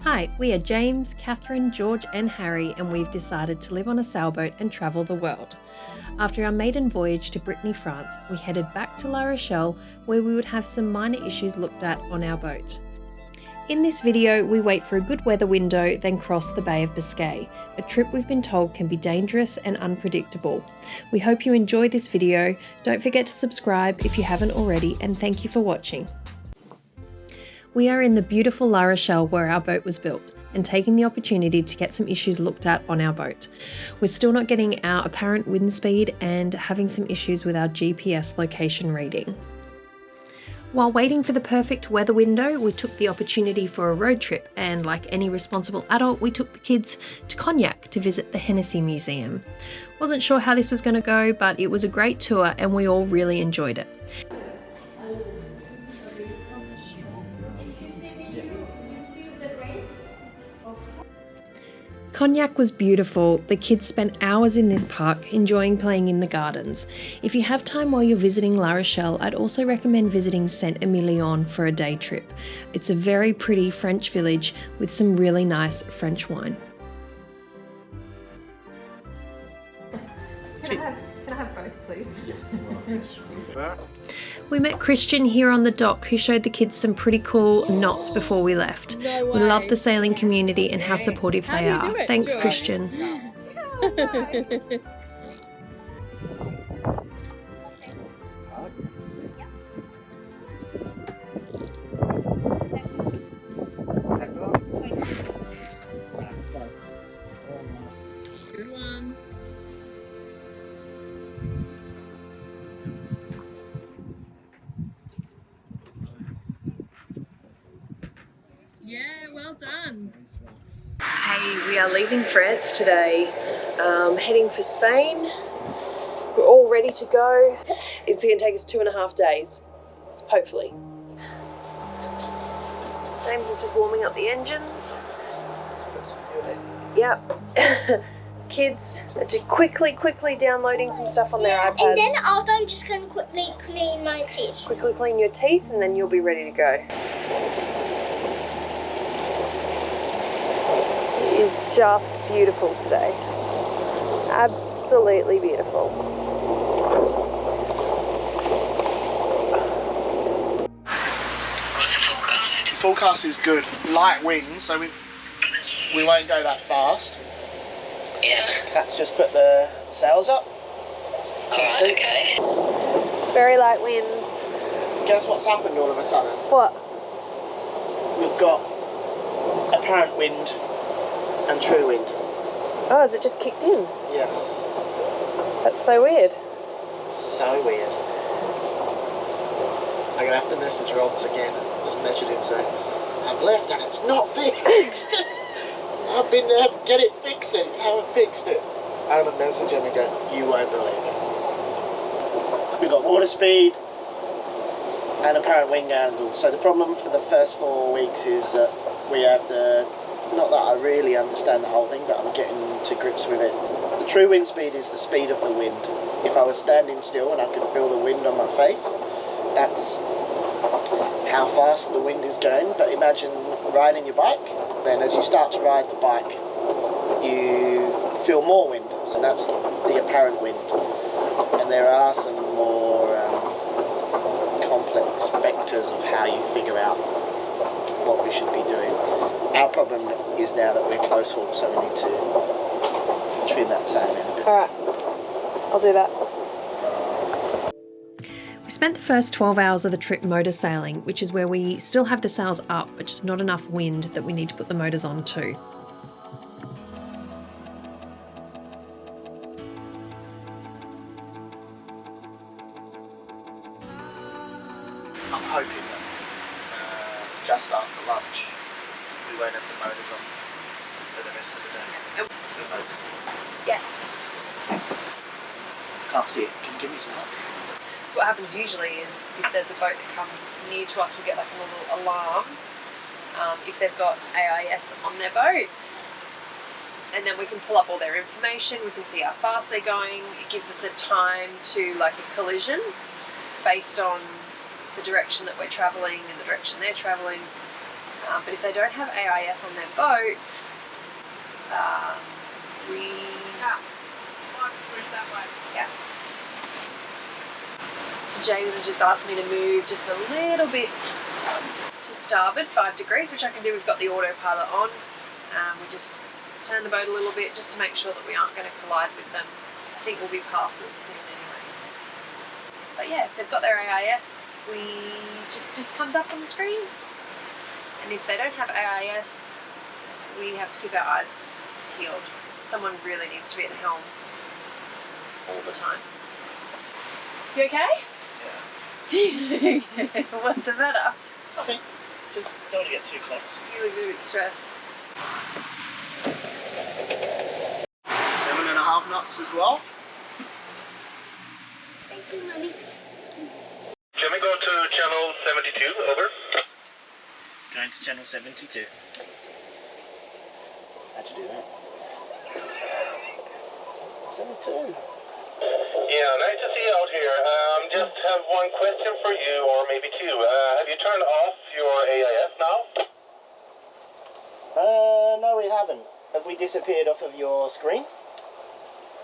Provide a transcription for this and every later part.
Hi, we are James, Catherine, George and Harry, and we've decided to live on a sailboat and travel the world. After our maiden voyage to Brittany, France, we headed back to La Rochelle where we would have some minor issues looked at on our boat. In this video, we wait for a good weather window, then cross the Bay of Biscay, a trip we've been told can be dangerous and unpredictable. We hope you enjoy this video. Don't forget to subscribe if you haven't already, and thank you for watching. We are in the beautiful La Rochelle where our boat was built and taking the opportunity to get some issues looked at on our boat. We're still not getting our apparent wind speed and having some issues with our GPS location reading. While waiting for the perfect weather window, we took the opportunity for a road trip, and like any responsible adult, we took the kids to Cognac to visit the Hennessy Museum. Wasn't sure how this was going to go, but it was a great tour and we all really enjoyed it. Cognac was beautiful. The kids spent hours in this park, enjoying playing in the gardens. If you have time while you're visiting La Rochelle, I'd also recommend visiting Saint-Emilion for a day trip. It's a very pretty French village with some really nice French wine. Can I have both, please? Yes. We met Christian here on the dock, who showed the kids some pretty cool knots before we left. No We way. love the sailing community and how supportive they How do you are. do it, Thanks, Joy? Christian. Good one. Yeah, well done. Hey, we are leaving France today, heading for Spain. We're all ready to go. It's going to take us 2.5 days, hopefully. James is just warming up the engines. Yep. Kids are quickly downloading some stuff on their iPads. And then after I'm just going to quickly clean my teeth. Quickly clean your teeth and then you'll be ready to go. It is just beautiful today. Absolutely beautiful. Forecast is good. Light winds, so we won't go that fast. Yeah. Let's just put the sails up. Alright, okay. Very light winds. Guess what's happened all of a sudden? What? We've got apparent wind and true wind. Oh, has it just kicked in? Yeah. That's so weird. So weird. I'm gonna have to message Robs again. Just measured him saying, I've left and it's not fixed. I've been there to get it fixed and you haven't fixed it. I'm gonna message him and go, you won't believe it. We've got water speed and apparent wind angle. So the problem for the first 4 weeks is that we have not that I really understand the whole thing, but I'm getting to grips with it. The true wind speed is the speed of the wind. If I was standing still and I could feel the wind on my face, that's how fast the wind is going. But imagine riding your bike, then as you start to ride the bike, you feel more wind. So that's the apparent wind. And there are some more complex vectors of how you figure out what we should be doing. Our problem is now that we're close haul, so we need to trim that sail in a bit. Alright, I'll do that. We spent the first 12 hours of the trip motor sailing, which is where we still have the sails up, but just not enough wind that we need to put the motors on too. I'm hoping that just after lunch we won't have the motors on for the rest of the day. I hope. Yes. Can't see it. Can you give me some help? So what happens usually is if there's a boat that comes near to us, we get like a little alarm if they've got AIS on their boat. And then we can pull up all their information, we can see how fast they're going. It gives us a time to like a collision based on the direction that we're travelling and the direction they're travelling. But if they don't have AIS on their boat, yeah. James has just asked me to move just a little bit to starboard, 5 degrees, which I can do. We've got the autopilot on. We just turn the boat a little bit just to make sure that we aren't going to collide with them. I think we'll be past them soon anyway. But yeah, if they've got their AIS, we just comes up on the screen. And if they don't have AIS, we have to keep our eyes peeled. Someone really needs to be at the helm all the time. You okay? Yeah. What's the matter? Nothing. Just don't want to get too close. You look a bit stressed. 7.5 knots as well. Thank you, Mummy. Can we go to channel 72? Over. Going to channel 72. How'd you do that? 72. Yeah, nice to see you out here. Just have one question for you, or maybe two. Have you turned off your AIS now? No, we haven't. Have we disappeared off of your screen?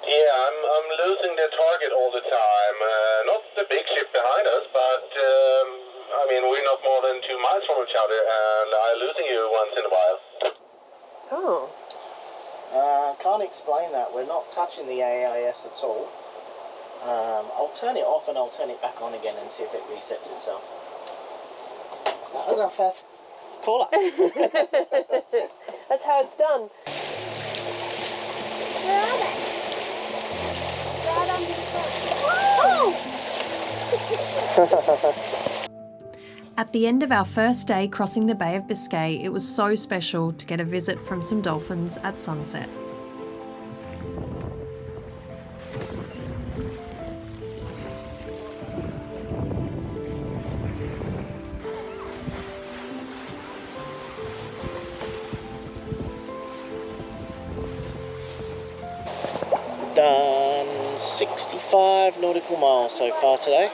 Yeah, I'm losing the target all the time. Not the big ship behind us, but I mean, we're not more than 2 miles from each other, and I'm losing you once in a while. Oh. Can't explain that. We're not touching the AIS at all. I'll turn it off and I'll turn it back on again and see if it resets itself. That was our first call up. That's how it's done. Where are they? Right under the boat. Oh! At the end of our first day crossing the Bay of Biscay, it was so special to get a visit from some dolphins at sunset. Done 65 nautical miles so far today.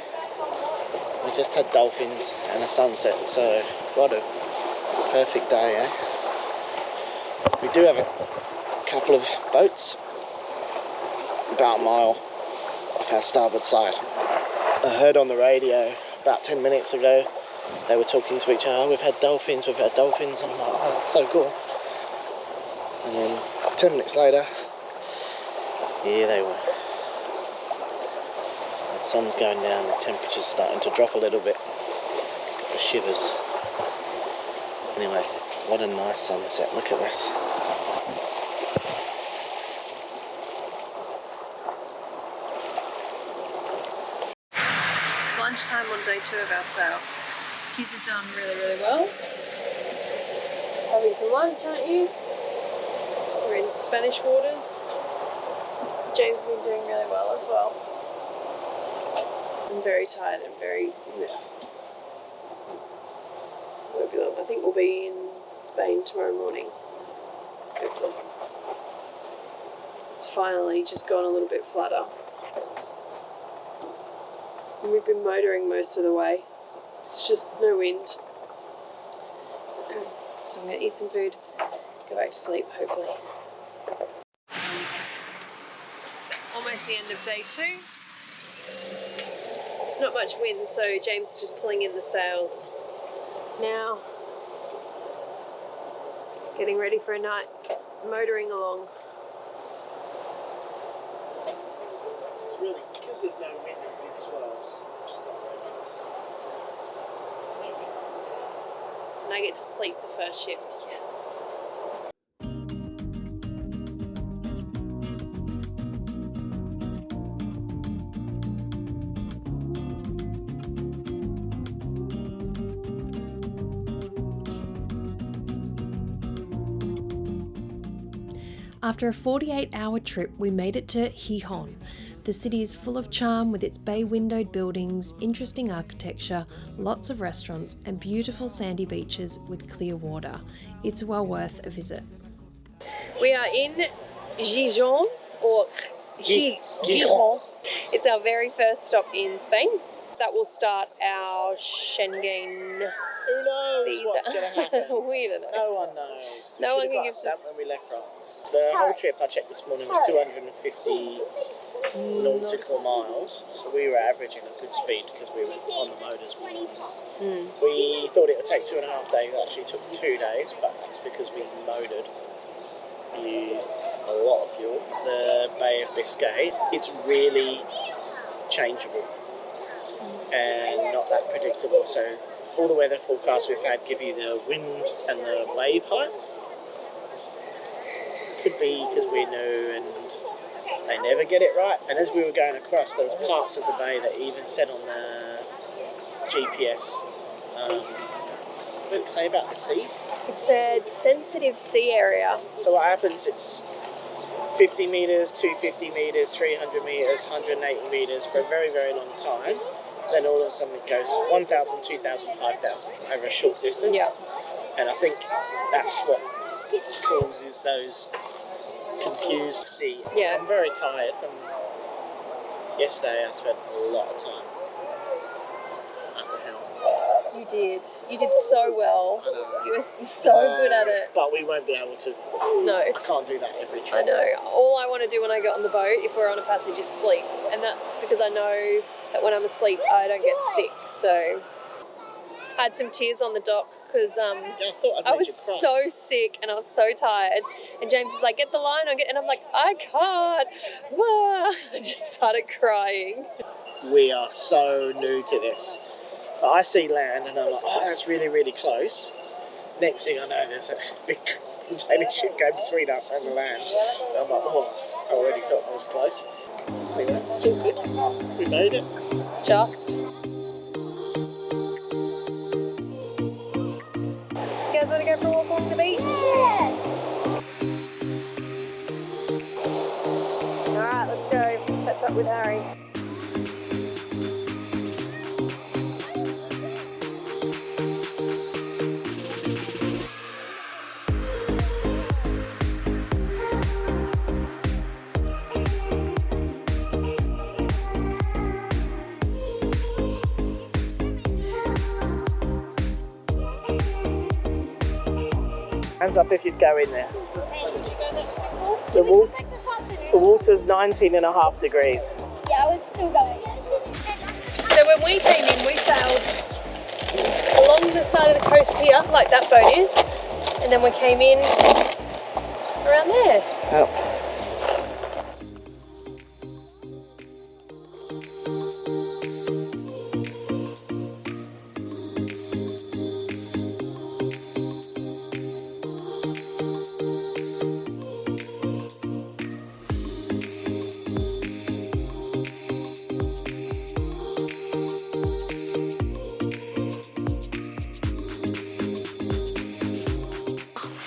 We just had dolphins and a sunset, so what a perfect day, eh? We do have a couple of boats about a mile off our starboard side. I heard on the radio about 10 minutes ago they were talking to each other. Oh, we've had dolphins, and I'm like, oh, that's so cool. And then 10 minutes later, here they were. So the sun's going down, the temperature's starting to drop a little bit. Got the shivers. Anyway, what a nice sunset, look at this. Lunchtime on day 2 of our sail. Kids have done really, really well. Just having some lunch, aren't you? We're in Spanish waters. James has been doing really well as well. I'm very tired and very... I think we'll be in Spain tomorrow morning. Hopefully. It's finally just gone a little bit flatter. And we've been motoring most of the way. It's just no wind. So I'm going to eat some food, go back to sleep, hopefully. It's almost the end of day 2. It's not much wind, so James is just pulling in the sails now. Getting ready for a night, motoring along. It's really, because there's no wind and big swells, just not dangerous. And I get to sleep the first shift. Yes. After a 48-hour trip, we made it to Gijon. The city is full of charm with its bay-windowed buildings, interesting architecture, lots of restaurants, and beautiful sandy beaches with clear water. It's well worth a visit. We are in Gijon, or Gijon. It's our very first stop in Spain. that will start our Schengen Who knows visa. what's going to happen? We don't know. No one knows. We No one should can have got give a stamp us- when we left France. The whole trip I checked this morning was 250 nautical miles, so we were averaging a good speed because we were on the motors. We thought it would take 2.5 days. It actually took 2 days, but that's because we motored. We used a lot of fuel. The Bay of Biscay, it's really changeable and not that predictable. So all the weather forecasts we've had give you the wind and the wave height. Could be because we're new and they never get it right. And as we were going across, there was parts of the bay that even said on the GPS, what did it say about the sea? It said sensitive sea area. So what happens, it's 50 metres, 250 metres, 300 metres, 180 metres for a very, very long time. Then all of a sudden it goes 1,000, 2,000, 5,000 over a short distance. Yeah. And I think that's what causes those confused sea. Yeah. I'm very tired from yesterday. I spent a lot of time at the helm. You did. You did so well. I know. You were so good at it. But we won't be able to. No. I can't do that every trip. I know. All I want to do when I get on the boat, if we're on a passage, is sleep. And that's because I know that when I'm asleep, I don't get sick. So I had some tears on the dock because Yeah, I thought I'd I make was you cry. so sick and I was so tired. And James is like, get the line on, and I'm like, I can't. I just started crying. We are so new to this. I see land and I'm like, oh, that's really, really close. Next thing I know, there's a big container ship going between us and the land. And I'm like, oh, I already thought I was close. Anyway, it's all good. We made it. Just. You guys want to go for a walk along the beach? Alright, let's go. Catch up with Harry. Hands up if you'd go in there. The water's 19.5 degrees. Yeah, I would still go. So when we came in, we sailed along the side of the coast here, like that boat is, and then we came in around there. Oh.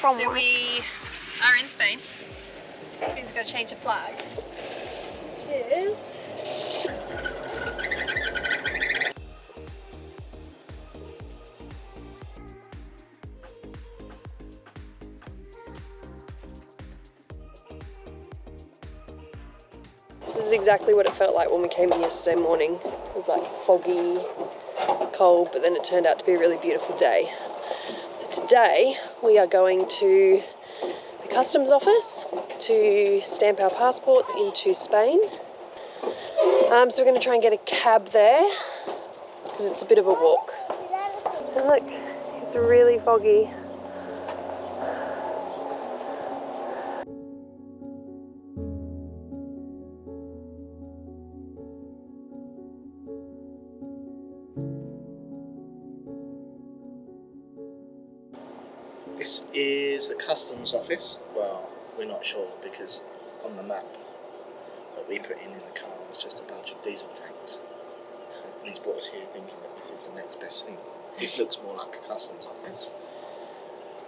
So we are in Spain. Which means we've got to change the flag. Cheers. This is exactly what it felt like when we came in yesterday morning. It was like foggy, cold, but then it turned out to be a really beautiful day. So today we are going to the customs office to stamp our passports into Spain. So we're going to try and get a cab there because it's a bit of a walk. And look, it's really foggy. This is the customs office. Well, we're not sure because on the map that we put in the car was just a bunch of diesel tanks. And he's brought us here thinking that this is the next best thing. This looks more like a customs office.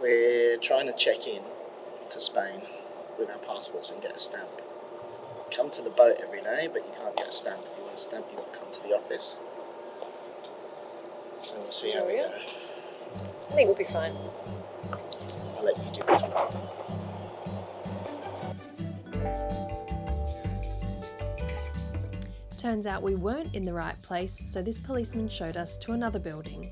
We're trying to check in to Spain with our passports and get a stamp. You come to the boat every day, but you can't get a stamp. If you want a stamp, you've got to come to the office. So we'll see how we go. I think we'll be fine. I'll let you do the talking. Turns out we weren't in the right place, so this policeman showed us to another building.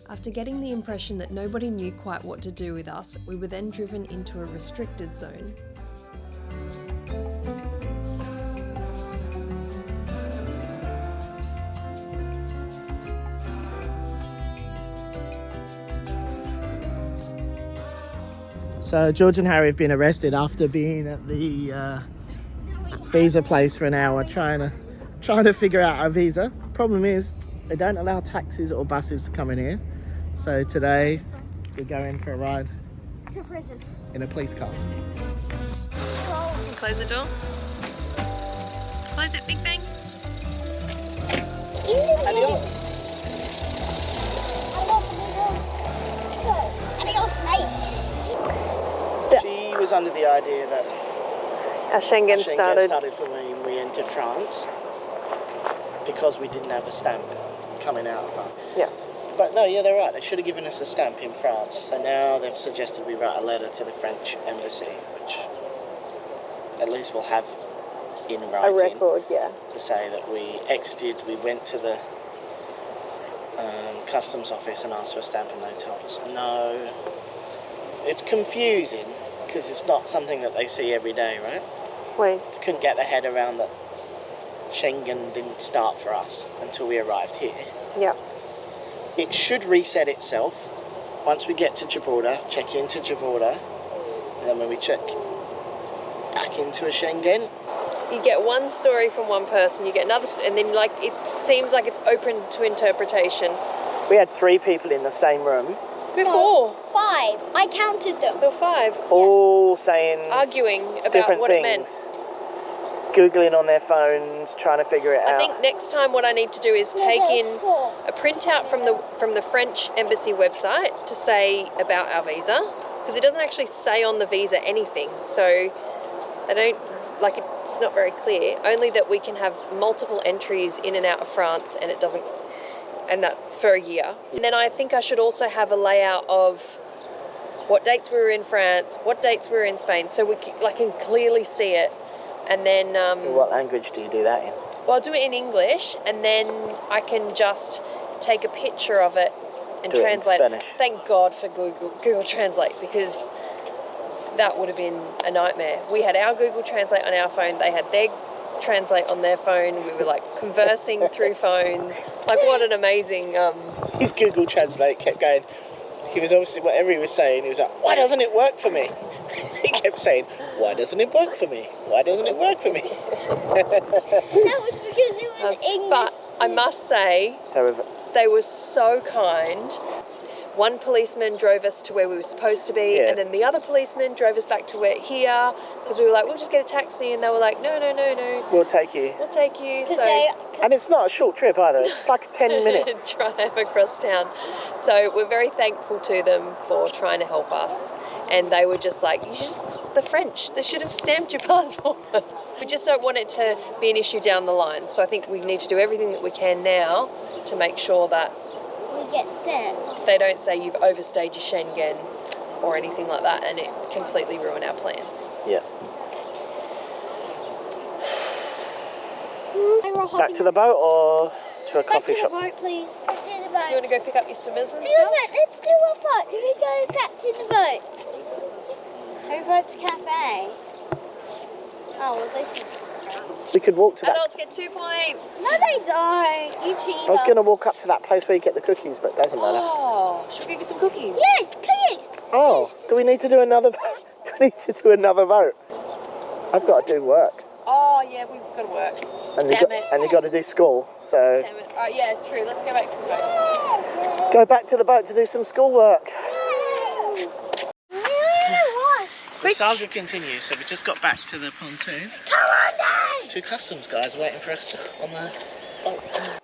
After getting the impression that nobody knew quite what to do with us, we were then driven into a restricted zone. So George and Harry have been arrested after being at the visa place for an hour trying to figure out our visa. Problem is they don't allow taxis or buses to come in here. So today we're going for a ride To prison. in a police car. Close the door. Close it, Big Bang. Adios. Adios, mate. She was under the idea that Our Schengen started when we entered France because we didn't have a stamp coming out of France. Yeah. But no, yeah, they're right. They should have given us a stamp in France. So now they've suggested we write a letter to the French embassy, which at least we'll have in writing. A record, yeah. To say that we exited, we went to the customs office and asked for a stamp, and they told us no. It's confusing because it's not something that they see every day, right? Wait. They couldn't get their head around that Schengen didn't start for us until we arrived here. Yeah. It should reset itself once we get to Gibraltar, check into Gibraltar, and then when we check back into a Schengen. You get one story from one person, you get another, and then like it seems like it's open to interpretation. We had 3 people in the same room, Before, 5. I counted them. there were 5 all saying arguing about different what things. it meant. Googling on their phones, trying to figure it out. I think next time what I need to do is take there's in 4. a printout from the French embassy website to say about our visa, because it doesn't actually say on the visa anything, so they don't, like, it's not very clear, only that we can have multiple entries in and out of France, and it doesn't, and that's for a year. And then I think I should also have a layout of what dates we were in France, what dates we were in Spain, so we can clearly see it. And then What language do you do that in? well, I'll do it in English, and then I can just take a picture of it and Do it in translate Spanish. Thank God for Google Translate, because that would have been a nightmare. We had our Google Translate on our phone, they had their Translate on their phone, we were like conversing through phones. Like, what an amazing His Google Translate kept going. He was obviously, whatever he was saying, he was like, why doesn't it work for me? He kept saying, why doesn't it work for me? Why doesn't it work for me? That was because it was English. but I must say, they were so kind. One policeman drove us to where we were supposed to be, Yeah. and then the other policeman drove us back to here, because we were like, we'll just get a taxi, and they were like, no, We'll take you. we'll take you. 'Cause So they- And it's not a short trip either. It's like 10 minutes. drive across town. So we're very thankful to them for trying to help us, and they were just like, the French, they should have stamped your passport. We just don't want it to be an issue down the line, so I think we need to do everything that we can now to make sure that we get stamped. they don't say you've overstayed your Schengen or anything like that, and it completely ruin our plans. Yeah. Back to the boat or to a coffee shop? Back to the boat, please. Back to the You boat. want to go pick up your swimmers and You know stuff? what? Let's do a boat. Let me go back to the boat. Over to cafe. Oh, well, this is... We could walk to that. Adults get 2 points. No, they don't. You cheater. I was going to walk up to that place where you get the cookies, but it doesn't matter. Oh, should we go get some cookies? Yes, please. Oh, do we need to do another? Do we need to do another vote? I've got to do work, Oh, yeah, we've got to work. and Damn it. you got to do school. So Damn it. Alright, yeah, true. Let's go back to the boat. go back to the boat to do some schoolwork. The saga continues. So we just got back to the pontoon. Come on, then. There's 2 customs guys waiting for us on the boat.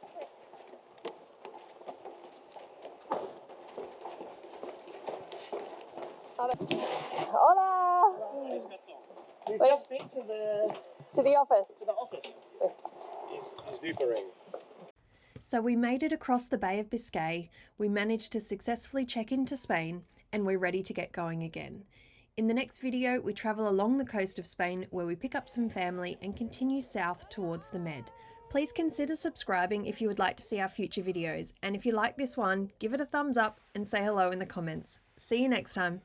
Hola! We've Wait. just been to To the office. the office. He's Ubering. So we made it across the Bay of Biscay, we managed to successfully check into Spain, and we're ready to get going again. In the next video, we travel along the coast of Spain where we pick up some family and continue south towards the Med. Please consider subscribing if you would like to see our future videos, and if you like this one, give it a thumbs up and say hello in the comments. See you next time.